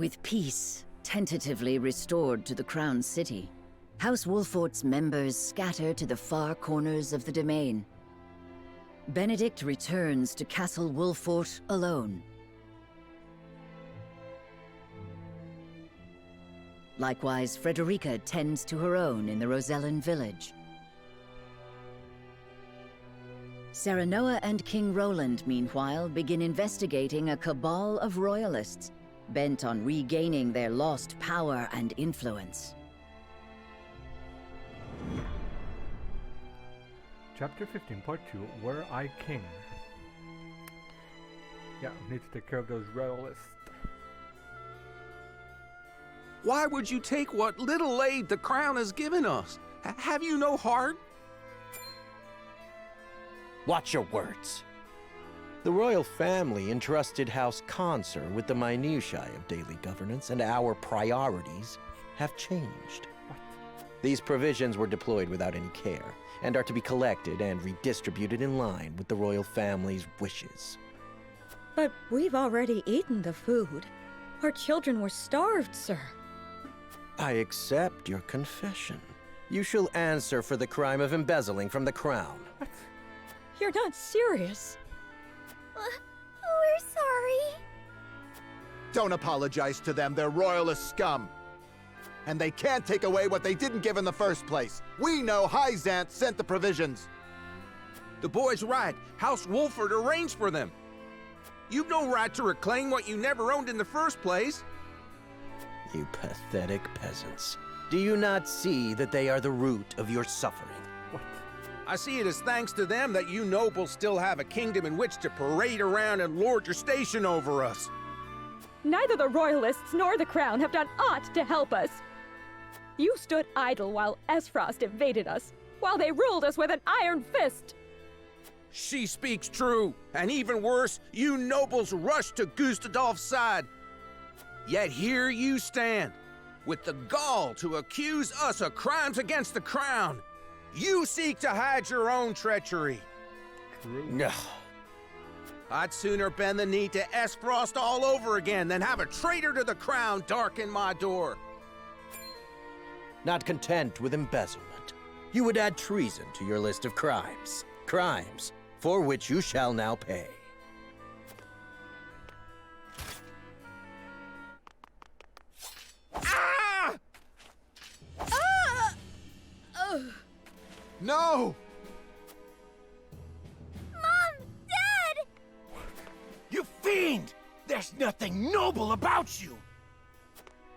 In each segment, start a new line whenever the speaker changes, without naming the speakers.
With peace tentatively restored to the Crown City, House Wolfort's members scatter to the far corners of the domain. Benedict returns to Castle Wolfort alone. Likewise, Frederica tends to her own in the Rosellan village. Serenoa and King Roland, meanwhile, begin investigating a cabal of royalists, bent on regaining their lost power and influence.
Chapter 15, Part 2, Were I King? Yeah, need to take care of those royalists.
Why would you take what little aid the crown has given us? Have you no heart?
Watch your words. The royal family entrusted House Consor with the minutiae of daily governance, and our priorities have changed. These provisions were deployed without any care, and are to be collected and redistributed in line with the royal family's wishes.
But we've already eaten the food. Our children were starved, sir.
I accept your confession. You shall answer for the crime of embezzling from the crown.
You're not serious.
We're sorry.
Don't apologize to them, they're royalist scum. And they can't take away what they didn't give in the first place. We know Hyzant sent the provisions.
The boy's right. House Wolford arranged for them. You've no right to reclaim what you never owned in the first place.
You pathetic peasants. Do you not see that they are the root of your suffering?
I see it as thanks to them that you nobles still have a kingdom in which to parade around and lord your station over us.
Neither the royalists nor the crown have done aught to help us. You stood idle while Esfrost invaded us, while they ruled us with an iron fist.
She speaks true, and even worse, you nobles rushed to Gustadolf's side. Yet here you stand, with the gall to accuse us of crimes against the crown. You seek to hide your own treachery.
True.
No.
I'd sooner bend the knee to Esfrost all over again than have a traitor to the crown darken my door.
Not content with embezzlement, you would add treason to your list of crimes. Crimes for which you shall now pay.
Ah!
No!
Mom! Dad!
You fiend! There's nothing noble about you!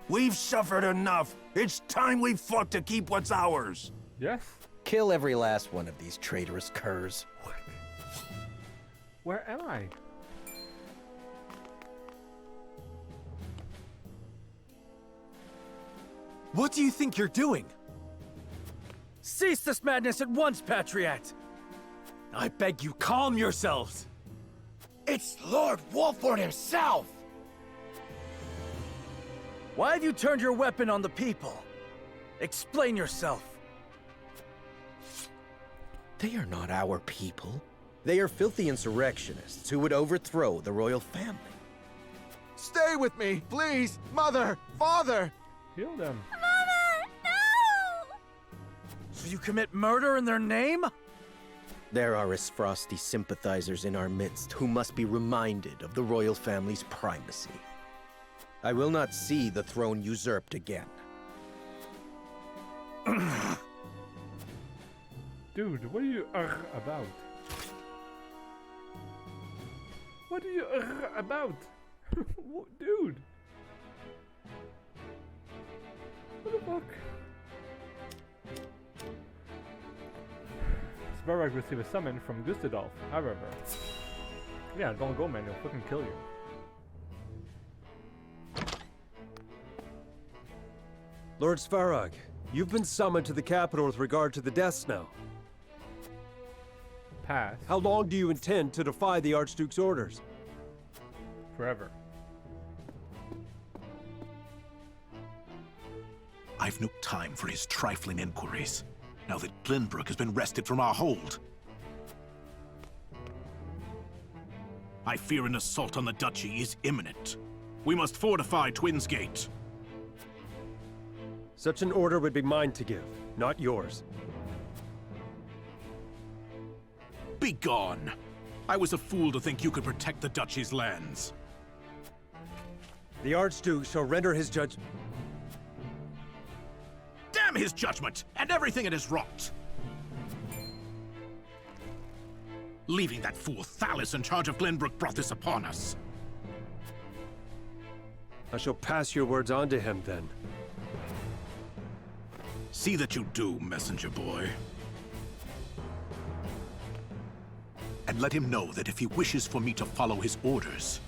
We've suffered enough. It's time we fought to keep what's ours.
Yes?
Kill every last one of these traitorous curs.
What? Where am I?
What do you think you're doing? Cease this madness at once, Patriot! I beg you, calm yourselves!
It's Lord Wolford himself!
Why have you turned your weapon on the people? Explain yourself.
They are not our people. They are filthy insurrectionists who would overthrow the royal family.
Stay with me, please! Mother! Father!
Heal them.
Mama! No!
So you commit murder in their name?
There are Esfrosti sympathizers in our midst who must be reminded of the royal family's primacy. I will not see the throne usurped again.
Dude, what are you about? What are you about? Dude! What the fuck? Svarog receive a summon from Gustadolf, however. Yeah, don't go, man, he'll fucking kill you.
Lord Svarog, you've been summoned to the capital with regard to the death snow.
Pass.
How long do you intend to defy the Archduke's orders?
Forever.
I've no time for his trifling inquiries, now that Glenbrook has been wrested from our hold. I fear an assault on the duchy is imminent. We must fortify Twins Gate.
Such an order would be mine to give, not yours.
Be gone. I was a fool to think you could protect the Duchy's lands.
The Archduke shall render his judgment.
Damn his judgment, and everything it has wrought! Leaving that fool Thalis in charge of Glenbrook brought this upon us.
I shall pass your words on to him, then.
See that you do, messenger boy. And let him know that if he wishes for me to follow his orders,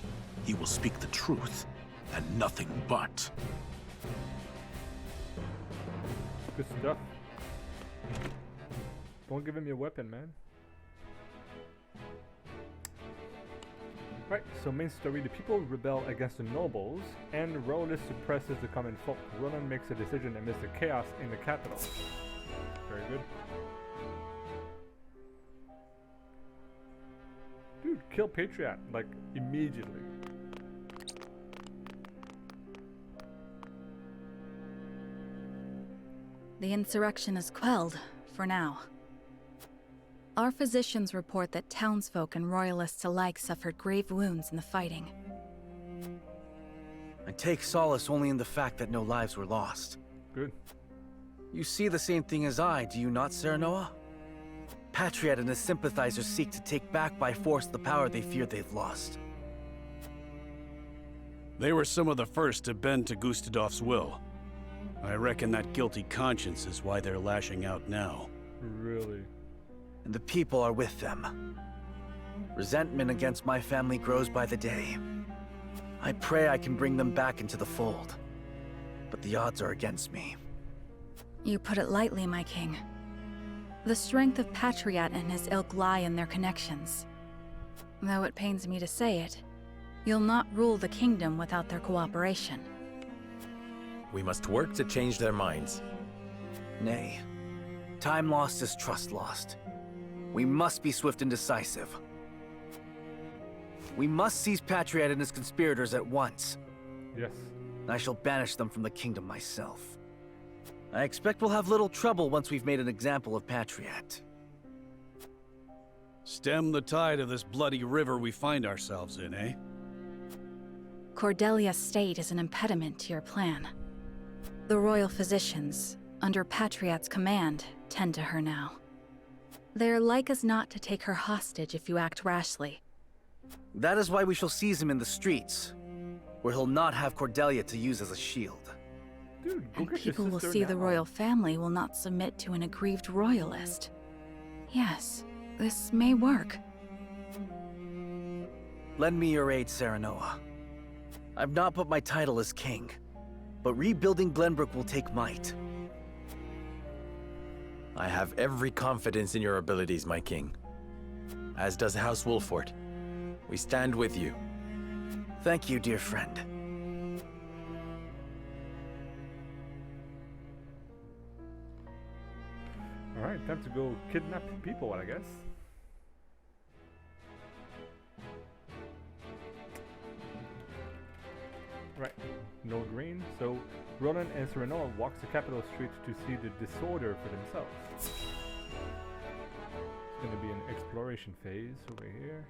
he will speak the truth, and nothing but.
Good stuff. Don't give him your weapon, man. Right, so main story, the people rebel against the nobles, and Royalist suppresses the common folk. Roland makes a decision amidst the chaos in the capital. Very good. Dude, kill Patriot, like, immediately.
The insurrection is quelled, for now. Our physicians report that townsfolk and royalists alike suffered grave wounds in the fighting.
I take solace only in the fact that no lives were lost.
Good.
You see the same thing as I, do you not, Serenoa? Patriot and his sympathizers seek to take back by force the power they fear they've lost.
They were some of the first to bend to Gustadolf's will. I reckon that guilty conscience is why they're lashing out now.
Really?
And the people are with them. Resentment against my family grows by the day. I pray I can bring them back into the fold. But the odds are against me.
You put it lightly, my king. The strength of Patriot and his ilk lie in their connections. Though it pains me to say it, you'll not rule the kingdom without their cooperation.
We must work to change their minds.
Nay. Time lost is trust lost. We must be swift and decisive. We must seize Patriot and his conspirators at once.
Yes.
I shall banish them from the kingdom myself. I expect we'll have little trouble once we've made an example of Patriot.
Stem the tide of this bloody river we find ourselves in, eh?
Cordelia's state is an impediment to your plan. The royal physicians, under Patriot's command, tend to her now. They're like as not to take her hostage if you act rashly.
That is why we shall seize him in the streets, where he'll not have Cordelia to use as a shield.
Dude, go
And
get your
people will
sister
see the
now.
royal family will not submit to an aggrieved royalist. Yes, this may work.
Lend me your aid, Serenoa. I've not put my title as king, but rebuilding Glenbrook will take might.
I have every confidence in your abilities, my king. As does House Wolfort. We stand with you.
Thank you, dear friend.
Alright, time to go kidnap people, I guess. Right, no green. So Roland and Serenoa walks the capital streets to see the disorder for themselves. It's gonna be an exploration phase over here.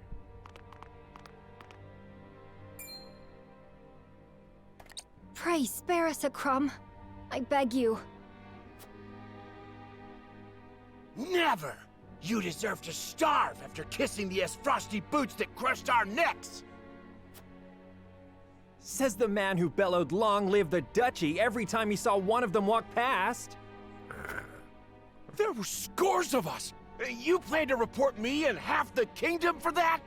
Pray spare us a crumb. I beg you.
Never! You deserve to starve after kissing the frosty boots that crushed our necks!
Says the man who bellowed "Long live the Duchy" every time he saw one of them walk past.
There were scores of us! You plan to report me and half the kingdom for that?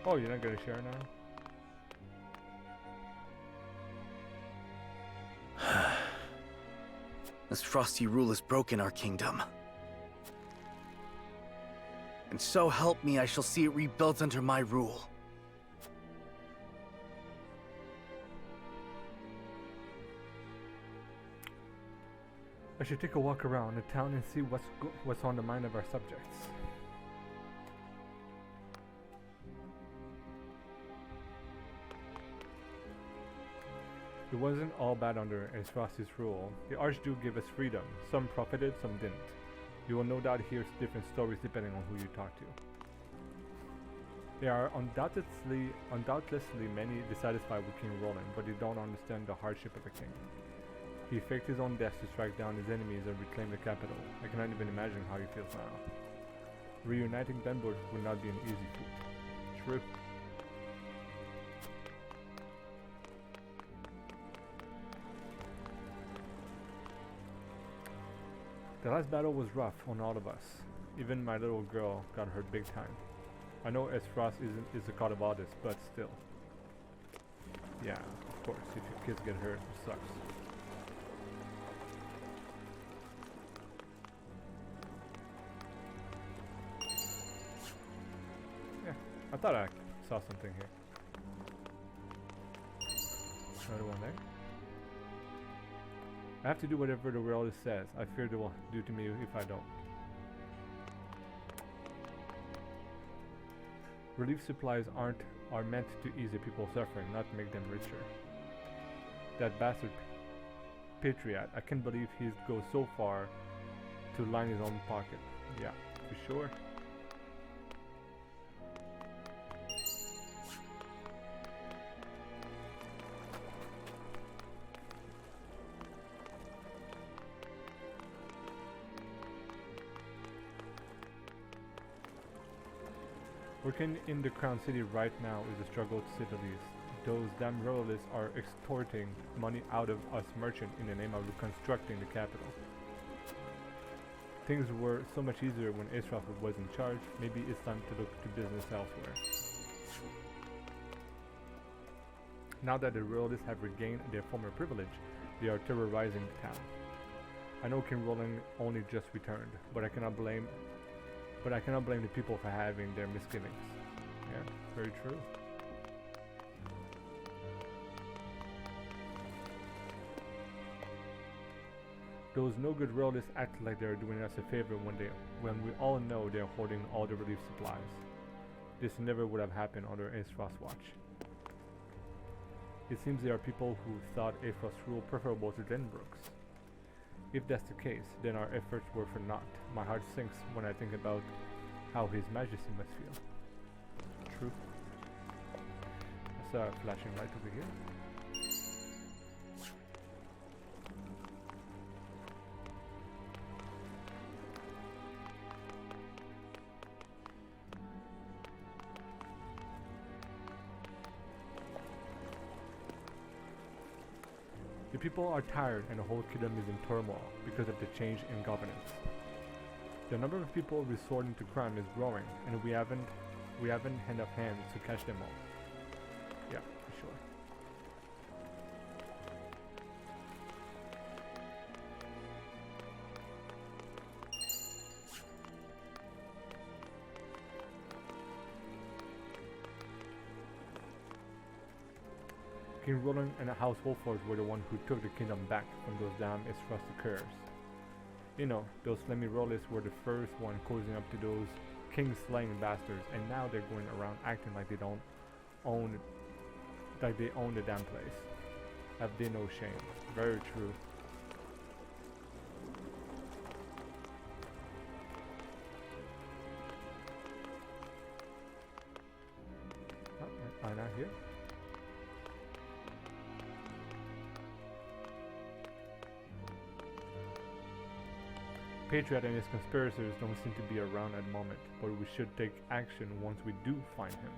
Oh, you're not gonna share now?
This frosty rule has broken our kingdom. And so help me, I shall see it rebuilt under my rule.
I should take a walk around the town and see what's on the mind of our subjects. It wasn't all bad under Aesfrost's rule. The Archduke gave us freedom. Some profited, some didn't. You will no doubt hear different stories depending on who you talk to. There are undoubtedly many dissatisfied with King Roland, but they don't understand the hardship of the king. He faked his own death to strike down his enemies and reclaim the capital. I cannot even imagine how he feels now. Reuniting Benburg would not be an easy feat. True. The last battle was rough on all of us. Even my little girl got hurt big time. I know Aesfrost is a god of Audis, but still. Yeah, of course, if your kids get hurt, it sucks. Yeah, I thought I saw something here. Another one there. I have to do whatever the world says. I fear they will do to me if I don't. Relief supplies are meant to ease the people's suffering, not make them richer. That bastard Patriot, I can't believe he'd go so far to line his own pocket. Yeah, for sure. Working in the Crown City right now is a struggle to say the least. Those damn royalists are extorting money out of us merchants in the name of reconstructing the capital. Things were so much easier when Aesfrost was in charge. Maybe it's time to look to business elsewhere. Now that the royalists have regained their former privilege, they are terrorizing the town. I know King Roland only just returned, but I cannot blame the people for having their misgivings. Yeah, very true. Those no-good royalists act like they're doing us a favor when we all know they're hoarding all the relief supplies. This never would have happened under Aesfrost's watch. It seems there are people who thought Aesfrost's rule preferable to Denbrook's. If that's the case, then our efforts were for naught. My heart sinks when I think about how His Majesty must feel. True. I saw a flashing light over here. The people are tired and the whole kingdom is in turmoil because of the change in governance. The number of people resorting to crime is growing, and we haven't enough hands to catch them all. Yeah, for sure. King Roland and House Wolford were the ones who took the kingdom back from those damn Aesfrosti curs. You know, those Lemmy royalists were the first one cozying up to those king-slaying bastards, and now they're going around acting like they don't own, like they own the damn place. Have they no shame? Very true. Oh, I'm not here. Patriot and his conspirators don't seem to be around at the moment, but we should take action once we do find him.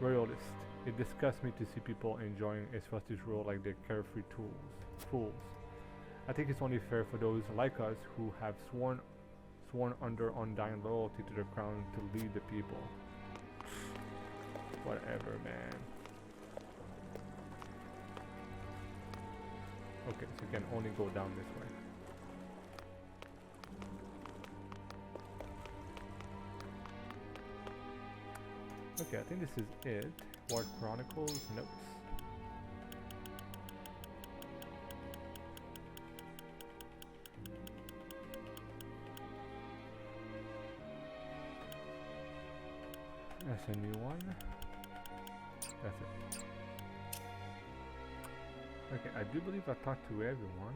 Royalist. It disgusts me to see people enjoying Aesfrosti's rule like they're carefree fools. I think it's only fair for those like us who have sworn under undying loyalty to the crown to lead the people. Whatever, man. Okay, so you can only go down this way. Okay, I think this is it. Ward Chronicles, notes. That's a new one. That's it. Okay, I do believe I talked to everyone.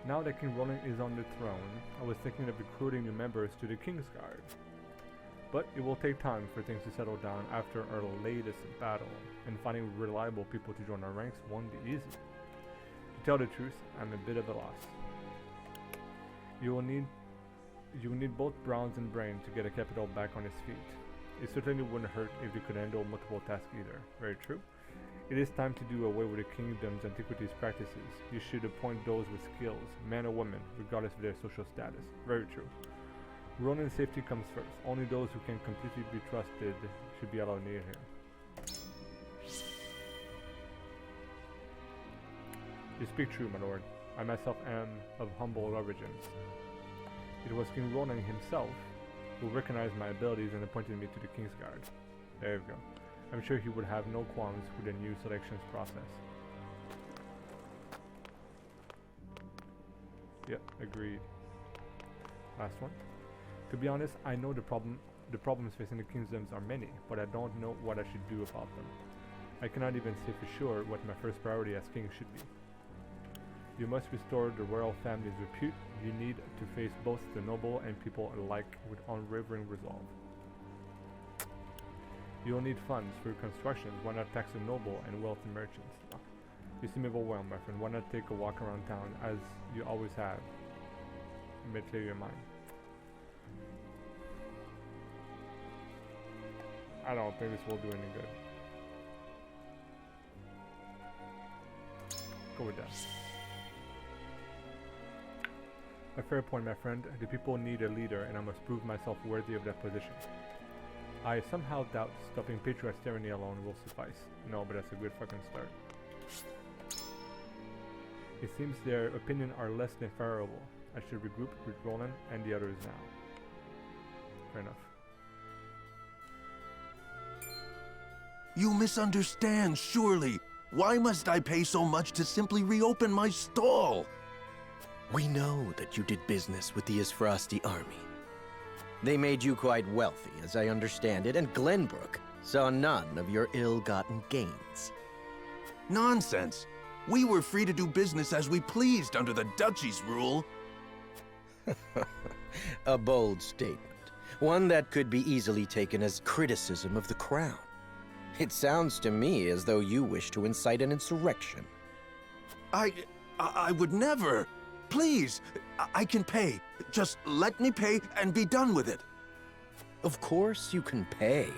Now that King Roland is on the throne, I was thinking of recruiting new members to the Kingsguard. But it will take time for things to settle down after our latest battle, and finding reliable people to join our ranks won't be easy. To tell the truth, I'm a bit of a loss. You will need both bronze and brain to get a capital back on its feet. It certainly wouldn't hurt if you could handle multiple tasks either. Very true. It is time to do away with the kingdom's antiquities practices. You should appoint those with skills, men or women, regardless of their social status. Very true. Roland's safety comes first. Only those who can completely be trusted should be allowed near him. You speak true, my lord. I myself am of humble origins. It was King Roland himself who recognized my abilities and appointed me to the Kingsguard. There you go. I'm sure he would have no qualms with the new selections process. Yep, agreed. Last one. To be honest, I know the problems facing the kingdoms are many, but I don't know what I should do about them. I cannot even say for sure what my first priority as king should be. You must restore the royal family's repute. You need to face both the noble and people alike with unwavering resolve. You will need funds for construction. Why not tax the noble and wealthy merchants? Oh, you seem overwhelmed, my friend. Why not take a walk around town as you always have? You may clear your mind. I don't think this will do any good. Go with that. A fair point, my friend. The people need a leader, and I must prove myself worthy of that position. I somehow doubt stopping Patriot's tyranny alone will suffice. No, but that's a good fucking start. It seems their opinion are less than favorable. I should regroup with Roland and the others now. Fair enough.
You misunderstand, surely. Why must I pay so much to simply reopen my stall?
We know that you did business with the Isfrosti army. They made you quite wealthy, as I understand it, and Glenbrook saw none of your ill-gotten gains.
Nonsense! We were free to do business as we pleased under the Duchy's rule.
A bold statement. One that could be easily taken as criticism of the crown. It sounds to me as though you wish to incite an insurrection.
I would never. Please, I can pay. Just let me pay and be done with it.
Of course you can pay.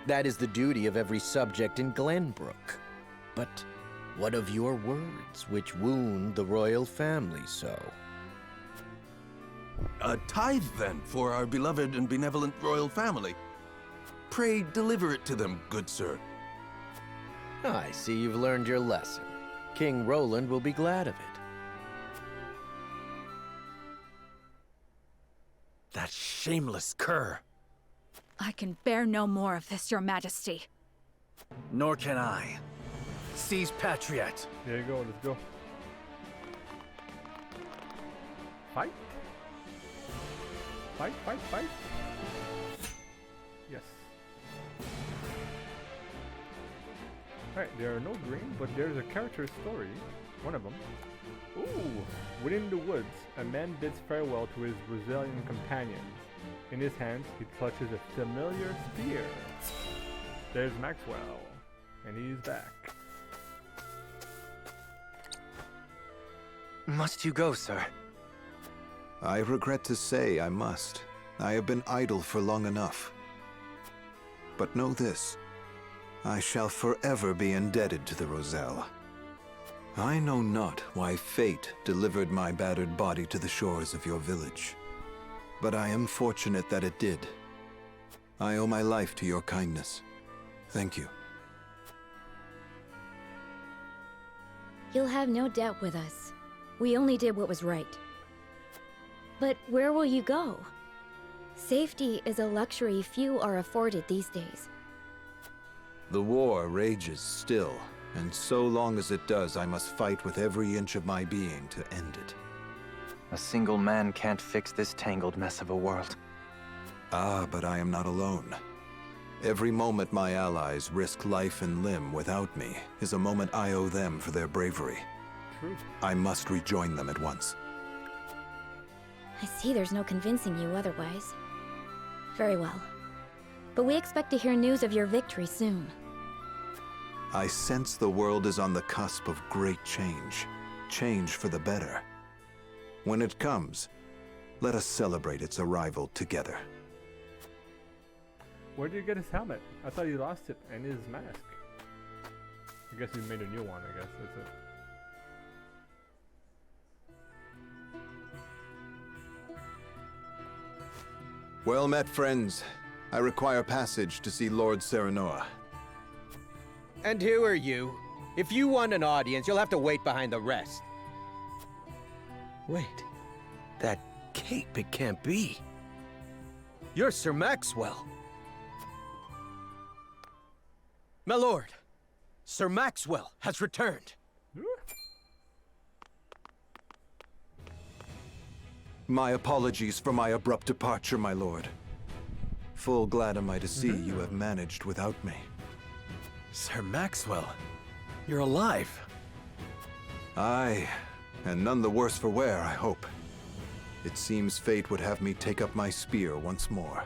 That is the duty of every subject in Glenbrook. But what of your words, which wound the royal family so?
A tithe, then, for our beloved and benevolent royal family. Pray deliver it to them, good sir.
I see you've learned your lesson. King Roland will be glad of it.
That shameless cur!
I can bear no more of this, your majesty.
Nor can I. Seize Patriot!
There you go, let's go. Fight? Fight, fight, fight? Yes. Alright, there are no green, but there's a character story. One of them. Ooh! Within the woods, a man bids farewell to his Brazilian companions. In his hands, he clutches a familiar spear. There's Maxwell, and he's back.
Must you go, sir?
I regret to say I must. I have been idle for long enough. But know this. I shall forever be indebted to the Roselle. I know not why fate delivered my battered body to the shores of your village. But I am fortunate that it did. I owe my life to your kindness. Thank you.
You'll have no doubt with us. We only did what was right. But where will you go? Safety is a luxury few are afforded these days.
The war rages still, and so long as it does, I must fight with every inch of my being to end it.
A single man can't fix this tangled mess of a world.
Ah, but I am not alone. Every moment my allies risk life and limb without me is a moment I owe them for their bravery.
True.
I must rejoin them at once.
I see there's no convincing you otherwise. Very well. But we expect to hear news of your victory soon.
I sense the world is on the cusp of great change. Change for the better. When it comes, let us celebrate its arrival together.
Where did you get his helmet? I thought he lost it, and his mask. I guess he made a new one, I guess. That's it.
Well met, friends. I require passage to see Lord Serenoa.
And who are you? If you want an audience, you'll have to wait behind the rest. Wait. That cape, it can't be. You're Sir Maxwell. My lord, Sir Maxwell has returned.
My apologies for my abrupt departure, my lord. Full glad am I to see you have managed without me.
Sir Maxwell, you're alive.
Aye, and none the worse for wear, I hope. It seems fate would have me take up my spear once more.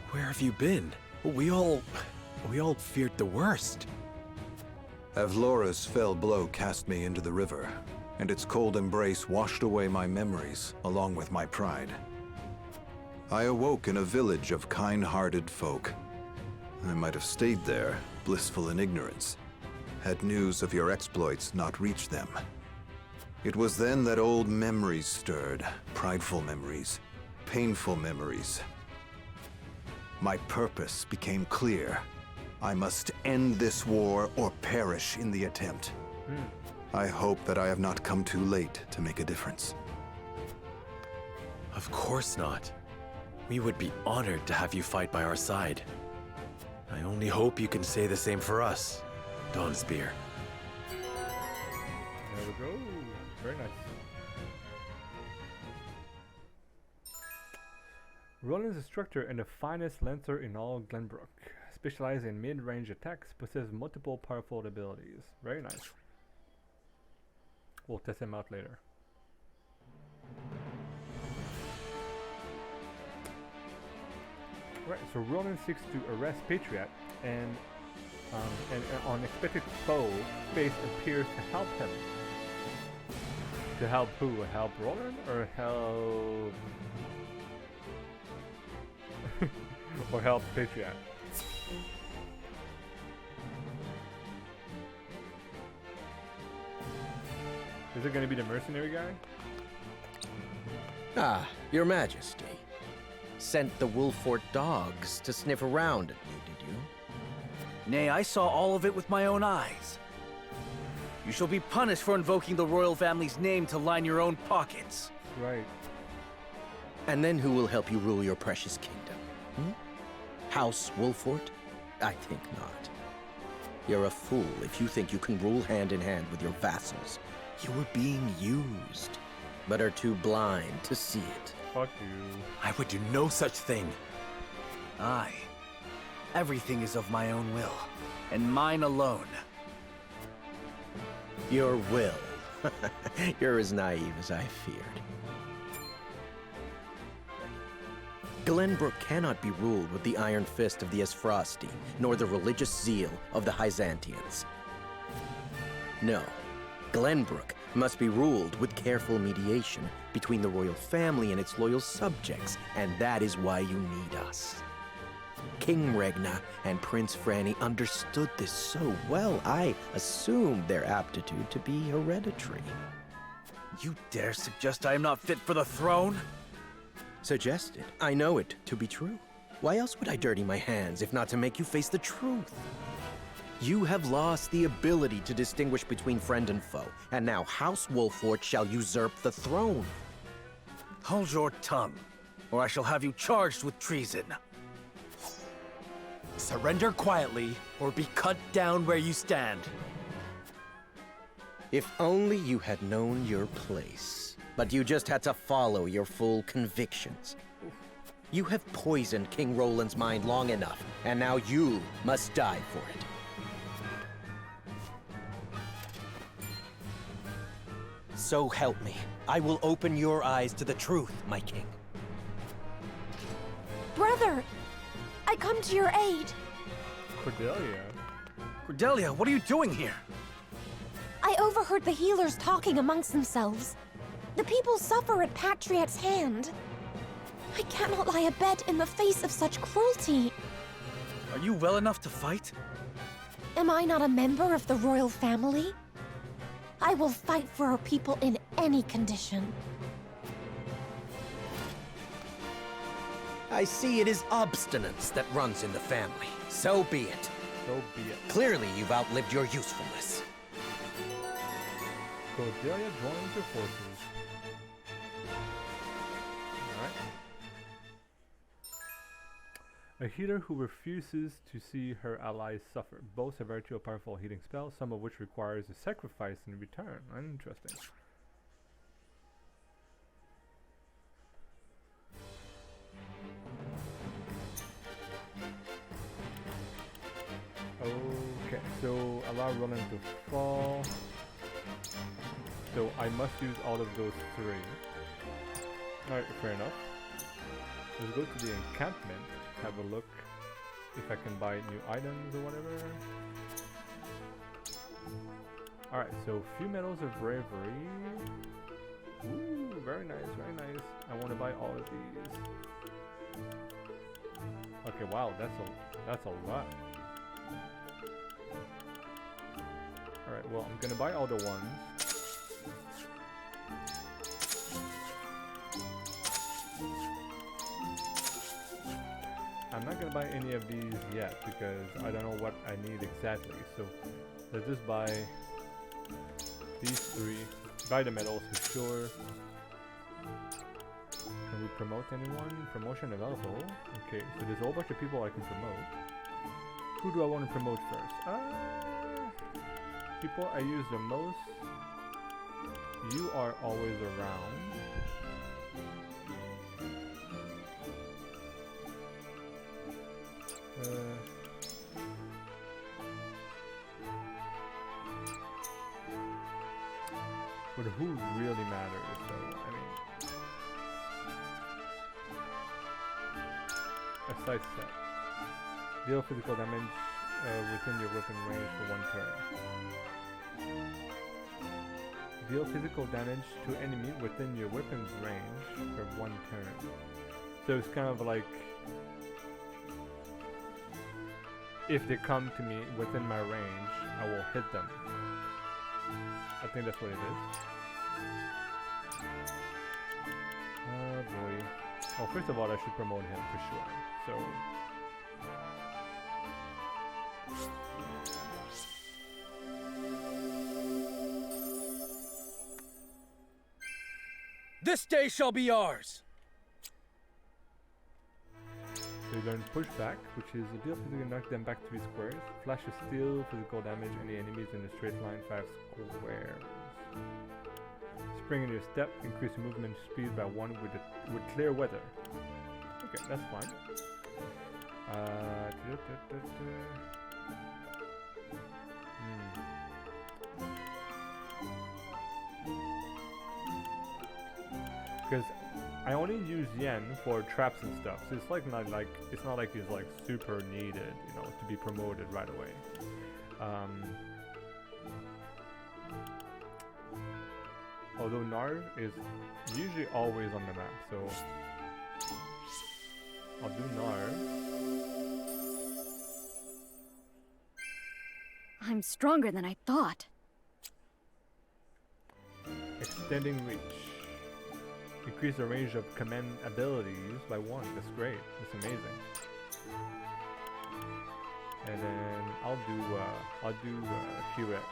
Where have you been? We all feared the worst.
Avlora's fell blow cast me into the river, and its cold embrace washed away my memories, along with my pride. I awoke in a village of kind-hearted folk. I might have stayed there, blissful in ignorance, had news of your exploits not reached them. It was then that old memories stirred, prideful memories, painful memories. My purpose became clear. I must end this war or perish in the attempt. I hope that I have not come too late to make a difference.
Of course not. We would be honored to have you fight by our side. I only hope you can say the same for us, Dawnspear.
There we go. Very nice. Roland's instructor and the finest lancer in all Glenbrook. Specialized in mid-range attacks, possesses multiple powerful abilities. Very nice. We'll test him out later. Right, so Roland seeks to arrest Patriot, and an unexpected foe face appears to help him. To help who? Help Roland or help or help Patriot? Is it gonna be the mercenary guy?
Ah, your majesty. Sent the Wolfort dogs to sniff around at me, did you?
Nay, I saw all of it with my own eyes. You shall be punished for invoking the royal family's name to line your own pockets.
Right.
And then who will help you rule your precious kingdom? House Wolfort? I think not. You're a fool if you think you can rule hand in hand with your vassals. You are being used, but are too blind to see it.
Fuck you.
I would do no such thing.
Aye. Everything is of my own will, and mine alone.
Your will. You're as naive as I feared. Glenbrook cannot be ruled with the iron fist of the Esfrosti, nor the religious zeal of the Hyzantians. No, Glenbrook must be ruled with careful mediation between the royal family and its loyal subjects, and that is why you need us. King Regna and Prince Franny understood this so well, I assumed their aptitude to be hereditary.
You dare suggest I am not fit for the throne?
Suggested. I know it to be true. Why else would I dirty my hands if not to make you face the truth? You have lost the ability to distinguish between friend and foe, and now House Wolfort shall usurp the throne.
Hold your tongue, or I shall have you charged with treason. Surrender quietly, or be cut down where you stand.
If only you had known your place. But you just had to follow your full convictions. You have poisoned King Roland's mind long enough, and now you must die for it. So help me. I will open your eyes to the truth, my king.
Brother! I come to your aid!
Cordelia?
Cordelia, what are you doing here?
I overheard the healers talking amongst themselves. The people suffer at Patriot's hand. I cannot lie abed in the face of such cruelty.
Are you well enough to fight?
Am I not a member of the royal family? I will fight for our people in any condition.
I see it is obstinance that runs in the family. So be it.
So be it.
Clearly, you've outlived your usefulness.
Cordelia joins your forces. Alright. A healer who refuses to see her allies suffer. Boasts a virtue of powerful healing spells, some of which requires a sacrifice in return. Interesting. Okay, so allow Roland to fall. So I must use all of those three. Alright, fair enough. Let's go to the encampment, have a look if I can buy new items or whatever. Alright, so few medals of bravery. Ooh, very nice, very nice. I want to buy all of these. Okay, wow, that's a lot. Alright, well, I'm gonna buy all the ones. I'm not gonna buy any of these yet because I don't know what I need exactly. So let's just buy these three. Buy the medals for sure. Can we promote anyone? Promotion available. Okay, so there's a whole bunch of people I can promote. Who do I want to promote first? People I use the most. You are always around. But who really matters though? I mean, a side step. Deal physical damage within your weapon range for 1 turn. Deal physical damage to enemy within your weapon's range for 1 turn. So it's kind of like if they come to me within my range, I will hit them. I think that's what it is. Oh boy. Well, first of all, I should promote him for sure. So.
This day shall be ours!
So you learn pushback, which is a deal physically knock them back 3 squares. Flash of steel, physical damage, any enemies in a straight line 5 squares. Spring in your step, increase movement speed by 1 with clear weather. Okay, that's fine. Because I only use Yen for traps and stuff, so it's like not like he's like super needed, you know, to be promoted right away. Although Narv is usually always on the map, so I'll do Narv.
I'm stronger than I thought.
Extending reach. Increase the range of command abilities by 1. That's great. That's amazing. And then I'll do Kiret,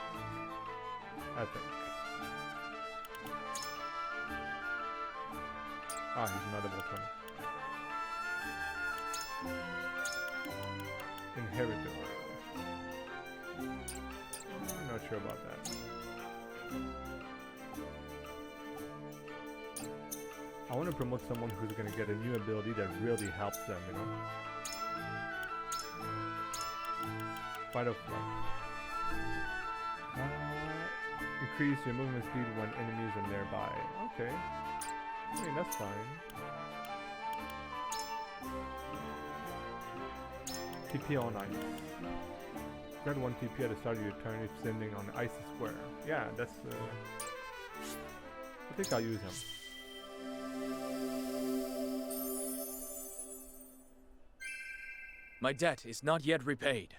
I think. Ah, he's not level 20. Inheritor. I'm not sure about that. I want to promote someone who's going to get a new ability that really helps them, you know? Fight or flight. Increase your movement speed when enemies are nearby. Okay. I mean, that's fine. TP on ice. Grant 1 TP at the start of your turn if standing on the icy square. Yeah, that's I think I'll use him.
My debt is not yet repaid.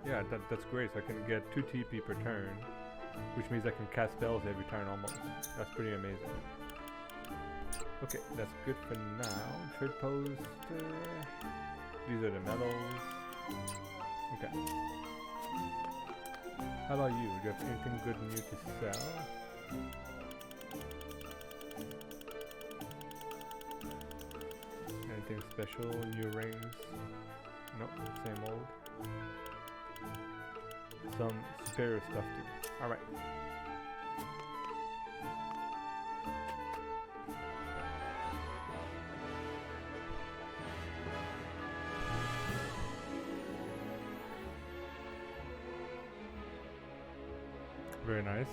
Yeah, that's great. So I can get 2 TP per turn, which means I can cast spells every turn almost. That's pretty amazing. Okay, that's good for now. Trade post. These are the medals. Okay. How about you? Do you have anything good new to sell? Anything special? New rings? Nope, same old. Some superior stuff too. Alright. Very nice.